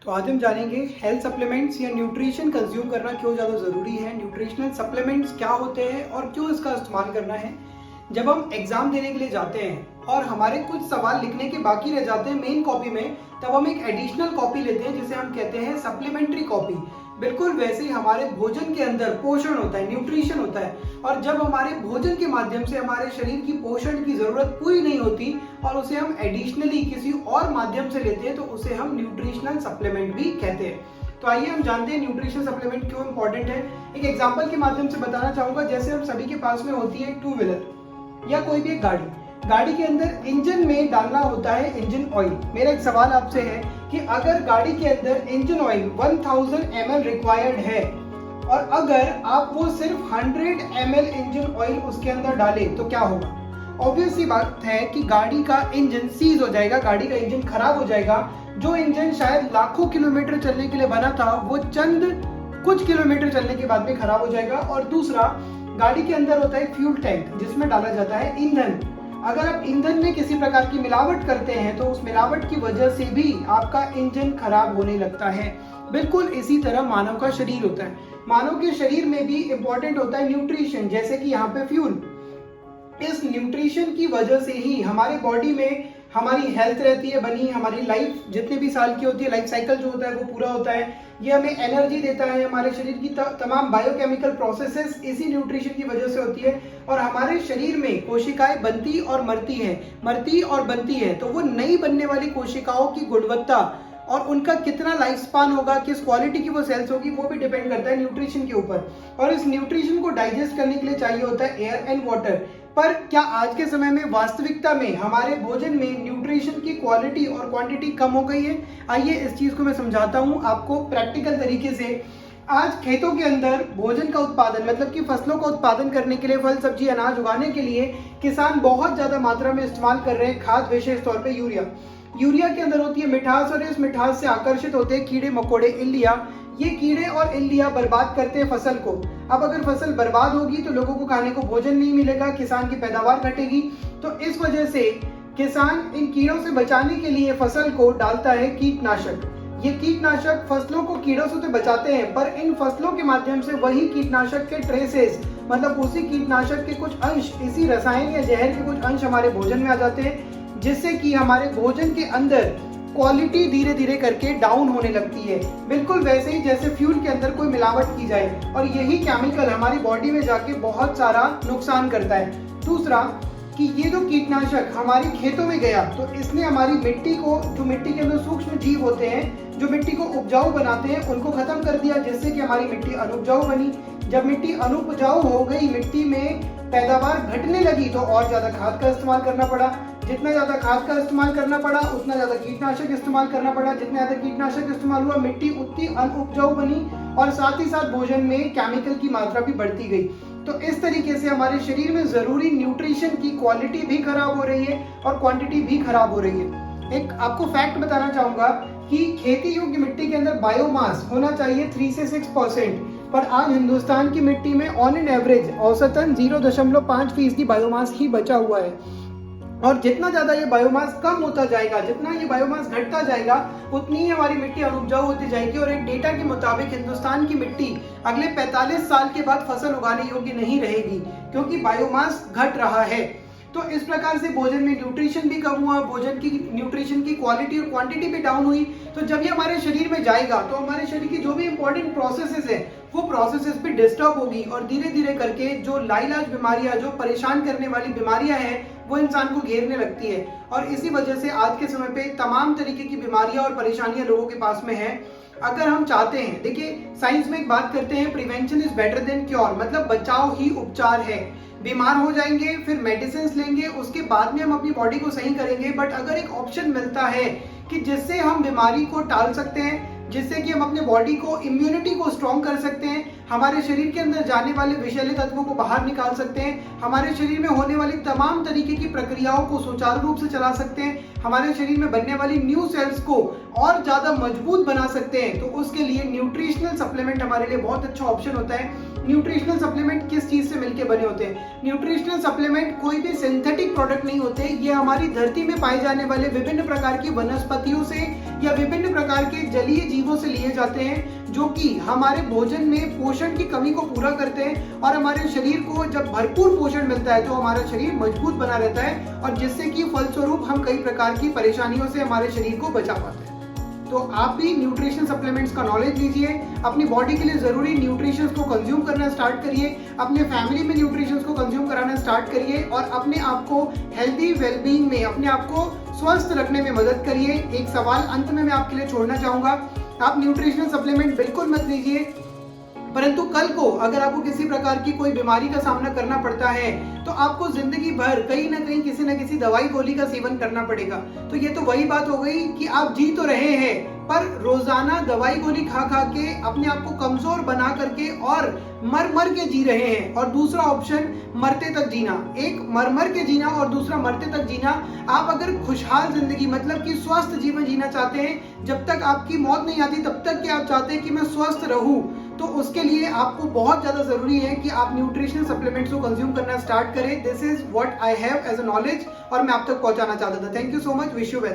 तो आज हम जानेंगे हेल्थ सप्लीमेंट्स या न्यूट्रिशन कंज्यूम करना क्यों ज़्यादा ज़रूरी है, न्यूट्रिशनल सप्लीमेंट्स क्या होते हैं और क्यों इसका इस्तेमाल करना है। जब हम एग्जाम देने के लिए जाते हैं और हमारे कुछ सवाल लिखने के बाकी रह जाते हैं मेन कॉपी में, तब हम एक एडिशनल कॉपी लेते हैं जिसे हम कहते हैं सप्लीमेंट्री कॉपी। बिल्कुल वैसे ही हमारे भोजन के अंदर पोषण होता है, न्यूट्रिशन होता है, और जब हमारे भोजन के माध्यम से हमारे शरीर की पोषण की जरूरत पूरी नहीं होती और उसे हम एडिशनली किसी और माध्यम से लेते हैं तो उसे हम न्यूट्रिशनल सप्लीमेंट भी कहते हैं। तो आइए हम जानते हैं न्यूट्रिशनल सप्लीमेंट क्यों इंपॉर्टेंट है। एक एग्जांपल के माध्यम से बताना चाहूंगा। जैसे हम सभी के पास में होती है एक टू व्हीलर या कोई भी एक गाड़ी के अंदर इंजन में डालना होता है इंजन ऑयल। मेरा एक सवाल आपसे है कि अगर गाड़ी के अंदर इंजन ऑयल 1000 ml रिक्वायर्ड है और अगर आप वो सिर्फ 100 ml इंजन ऑयल उसके अंदर डालें तो क्या होगा? ऑब्वियस सी बात है कि गाड़ी का इंजन सीज हो जाएगा, गाड़ी का इंजन खराब हो जाएगा। जो इंजन शायद लाखों किलोमीटर चलने के लिए बना था वो चंद कुछ किलोमीटर चलने के बाद में खराब हो जाएगा। और दूसरा, गाड़ी के अंदर होता है फ्यूल टैंक जिसमें डाला जाता है ईंधन। अगर आप ईंधन में किसी प्रकार की मिलावट करते हैं तो उस मिलावट की वजह से भी आपका इंजन खराब होने लगता है। बिल्कुल इसी तरह मानव का शरीर होता है। मानव के शरीर में भी इंपॉर्टेंट होता है न्यूट्रिशन, जैसे कि यहाँ पे फ्यूल। इस न्यूट्रिशन की वजह से ही हमारे बॉडी में हमारी हेल्थ रहती है बनी, हमारी लाइफ जितने भी साल की होती है, लाइफ साइकिल जो होता है वो पूरा होता है। ये हमें एनर्जी देता है। हमारे शरीर की तमाम बायोकेमिकल प्रोसेसेस इसी न्यूट्रिशन की वजह से होती है। और हमारे शरीर में कोशिकाएं बनती और बनती है तो वो नई बनने वाली कोशिकाओं की गुणवत्ता और उनका कितना लाइफ स्पान होगा, किस क्वालिटी की वो सेल्स होगी, वो भी डिपेंड करता है न्यूट्रिशन के ऊपर। और इस न्यूट्रिशन को डाइजेस्ट करने के लिए चाहिए होता है एयर एंड वाटर। पर क्या आज के समय में वास्तविकता में हमारे भोजन में न्यूट्रिशन की क्वालिटी और क्वांटिटी कम हो गई है? आइए इस चीज को मैं समझाता हूं आपको प्रैक्टिकल तरीके से। आज खेतों के अंदर भोजन का उत्पादन मतलब कि फसलों का उत्पादन करने के लिए, फल सब्जी अनाज उगाने के लिए किसान बहुत ज्यादा मात्रा में इस्तेमाल कर रहे हैं खाद, विशेष तौर पे यूरिया के अंदर होती है मिठास और इस मिठास से आकर्षित होते हैं कीड़े मकोड़े, इल्लियां। ये कीड़े और इल्लियां बर्बाद करते हैं फसल को। अब अगर फसल बर्बाद होगी तो लोगों को खाने को भोजन नहीं मिलेगा, किसान की पैदावार घटेगी। तो इस वजह से किसान इन कीड़ों से बचाने के लिए फसल को डालता है कीटनाशक। ये कीटनाशक फसलों को कीड़ों से तो बचाते हैं, पर इन फसलों के माध्यम से वही कीटनाशक के ट्रेसेस मतलब उसी कीटनाशक के कुछ अंश, इसी रसायन या जहर के कुछ अंश हमारे भोजन में आ जाते हैं, जिससे कि हमारे भोजन के अंदर क्वालिटी धीरे धीरे करके डाउन होने लगती है। बिल्कुल वैसे ही जैसे फ्यूल के अंदर कोई मिलावट की जाए और यही केमिकल हमारी बॉडी में जाके बहुत सारा नुकसान करता है। दूसरा कि ये जो कीटनाशक हमारे खेतों में गया तो इसने हमारी मिट्टी को, जो मिट्टी के अंदर सूक्ष्म जीव होते हैं जो मिट्टी को उपजाऊ बनाते हैं, उनको खत्म कर दिया, जिससे कि हमारी मिट्टी अनुपजाऊ बनी। जब मिट्टी अनुपजाऊ हो गई, मिट्टी में पैदावार घटने लगी तो और ज्यादा खाद का इस्तेमाल करना पड़ा। जितना ज्यादा खाद का इस्तेमाल करना पड़ा उतना ज्यादा कीटनाशक इस्तेमाल करना पड़ा। जितना ज्यादा कीटनाशक इस्तेमाल हुआ मिट्टी उतनी अनुपजाऊ बनी और साथ ही साथ भोजन में केमिकल की मात्रा भी बढ़ती गई। तो इस तरीके से हमारे शरीर में जरूरी न्यूट्रिशन की क्वालिटी भी खराब हो रही है और क्वांटिटी भी खराब हो रही है। एक आपको फैक्ट बताना चाहूंगा कि खेती योग्य मिट्टी के अंदर बायोमास होना चाहिए 3 से 6%, पर आज हिंदुस्तान की मिट्टी में ऑन एन एवरेज औसतन 0.5% बायोमास ही बचा हुआ है। और जितना ज्यादा ये बायोमास कम होता जाएगा, जितना ये बायोमास घटता जाएगा, उतनी ही हमारी मिट्टी अनुपजाऊ होती जाएगी। और एक डेटा के मुताबिक हिंदुस्तान की मिट्टी अगले 45 साल के बाद फसल उगाने योग्य नहीं रहेगी, क्योंकि बायोमास घट रहा है। तो इस प्रकार से भोजन में न्यूट्रिशन भी कम हुआ, भोजन की न्यूट्रिशन की क्वालिटी और क्वांटिटी भी डाउन हुई। तो जब ये हमारे शरीर में जाएगा तो हमारे शरीर की जो भी इंपॉर्टेंट प्रोसेसेस है वो प्रोसेसेस भी डिस्टर्ब होगी और धीरे धीरे करके जो लाइलाज बीमारियां, जो परेशान करने वाली बीमारियां हैं, वो इंसान को घेरने लगती है। और इसी वजह से आज के समय पे तमाम तरीके की बीमारियां और परेशानियां लोगों के पास में है। अगर हम चाहते हैं, देखिए साइंस में एक बात करते हैं, prevention is better than cure, मतलब बचाव ही उपचार है। बीमार हो जाएंगे, फिर मेडिसिन लेंगे, उसके बाद में हम अपनी बॉडी को सही करेंगे। बट अगर एक ऑप्शन मिलता है कि जिससे हम बीमारी को टाल सकते हैं, जिससे कि हम अपने बॉडी को, इम्यूनिटी को स्ट्रॉन्ग कर सकते हैं, हमारे शरीर के अंदर जाने वाले विषैले तत्वों को बाहर निकाल सकते हैं, हमारे शरीर में होने वाली तमाम तरीके की प्रक्रियाओं को सुचारू रूप से चला सकते हैं, हमारे शरीर में बनने वाली न्यू सेल्स को और ज्यादा मजबूत बना सकते हैं। तो उसके लिए न्यूट्रिशनल सप्लीमेंट हमारे लिए बहुत अच्छा ऑप्शन होता है। न्यूट्रिशनल सप्लीमेंट किस चीज से मिलकर बने होते हैं? न्यूट्रिशनल सप्लीमेंट कोई भी सिंथेटिक प्रोडक्ट नहीं होते, ये हमारी धरती में पाए जाने वाले विभिन्न प्रकार की वनस्पतियों से या विभिन्न प्रकार के जलीय जीवों से लिए जाते हैं, जो कि हमारे भोजन में पोषण की कमी को पूरा करते हैं और हमारे शरीर को जब भरपूर पोषण मिलता है तो हमारा शरीर मजबूत बना रहता है और जिससे कि फलस्वरूप हम कई प्रकार की परेशानियों से हमारे शरीर को बचा पाते हैं। तो आप भी न्यूट्रिशन सप्लीमेंट्स का नॉलेज लीजिए, अपनी बॉडी के लिए जरूरी न्यूट्रिशंस को कंज्यूम करना स्टार्ट करिए, अपने फैमिली में न्यूट्रिशंस को कंज्यूम कराना स्टार्ट करिए और अपने आप को हेल्दी वेलबींग में, अपने आप को स्वस्थ रखने में मदद करिए। एक सवाल अंत में मैं आपके लिए छोड़ना चाहूंगा, आप न्यूट्रिशनल सप्लीमेंट बिल्कुल मत लीजिए, परंतु कल को अगर आपको किसी प्रकार की कोई बीमारी का सामना करना पड़ता है तो आपको जिंदगी भर कहीं ना कहीं किसी न किसी दवाई गोली का सेवन करना पड़ेगा। तो ये तो वही बात हो गई कि आप जी तो रहे हैं पर रोजाना दवाई गोली खा खा के अपने आप को कमजोर बना करके और मर के जी रहे हैं। और दूसरा ऑप्शन मरते तक जीना, एक मर के जीना और दूसरा मरते तक जीना। आप अगर खुशहाल जिंदगी मतलब कि स्वस्थ जीवन जीना चाहते हैं, जब तक आपकी मौत नहीं आती तब तक कि आप चाहते हैं कि मैं स्वस्थ रहूं, तो उसके लिए आपको बहुत ज्यादा जरूरी है कि आप न्यूट्रिशनल सप्लीमेंट्स को कंज्यूम करना स्टार्ट करें। This is what I have as a knowledge और मैं आप तक पहुंचाना चाहता था। Thank you so much, wish you well.